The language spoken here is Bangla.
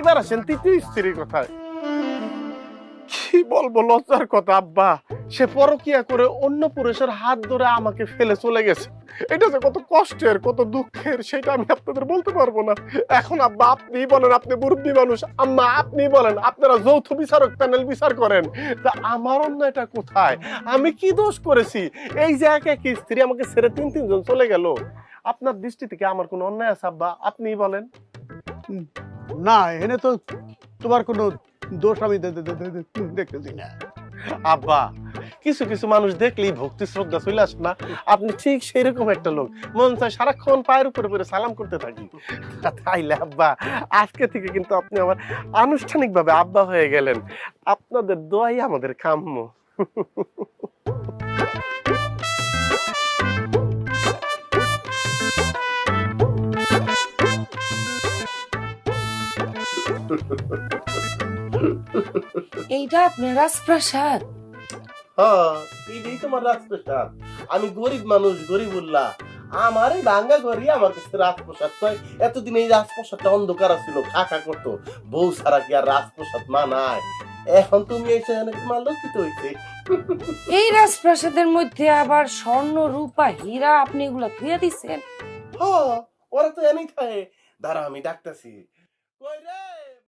এবার আসেন তৃতীয় স্ত্রীর কথায়। কি বলবো, লজ্জার কথা আব্বা, সে পরকিয়া করে অন্য পুরুষের হাত ধরে আমাকে ফেলে চলে গেছে। এটা যে কত কষ্টের, কত দুঃখের, সেটা আমি আপনাদের বলতে পারবো না। এখন আব্বা আপনিই বলেন, আপনি মুরব্বী মানুষ, আম্মা আপনি বলেন, আপনারা যৌথ বিচারক প্যানেল বিচার করেন, তা আমার অন্যায়টা কোথায়? আমি কি দোষ করেছি? এই যে এক এক স্ত্রী আমাকে ছেড়ে তিনজন চলে গেল, আপনার দৃষ্টি থেকে আমার কোনো অন্যায় আছে আব্বা? আপনিই বলেন। না, এখানে তো তোমার কোনো দোষ আমি দেখতেছি না। আব্বা, কিছু কিছু মানুষ দেখলেই ভক্তি শ্রদ্ধা চলে আসে না? আপনি ঠিক সেরকম একটা লোক, মন চায় সারাক্ষণ পায়ের উপরে পরে সালাম করতে থাকি। তাইলে আব্বা, আজকে থেকে কিন্তু আপনি আমার আনুষ্ঠানিকভাবে আব্বা হয়ে গেলেন। আপনাদের দোয়াই আমাদের কাম্য। এইটা আপনার রাজপ্রাসাদ? হ্যাঁ, এটাই তোমার রাজপ্রসাদ। আমি গরিব মানুষ, গরিবুল্লাহ, আমার এই ভাঙ্গা ঘরই আমার কাছে রাজপ্রসাদ। তো এতদিন এই রাজপ্রসাদটা অন্ধকার ছিল, খাকা করতো, বউ ছাড়া কি আর রাজপ্রসাদ মানায়? এখন তুমি এসে তোমার লক্ষিত হয়েছে। এই রাজপ্রাসাদের মধ্যে আবার স্বর্ণ রূপা হীরা আপনি এগুলা ধুয়ে দিচ্ছেন? হ্যাঁ, ওরা তো এনেই থাকে। দাঁড়া আমি ডাকতেছি। কই রে?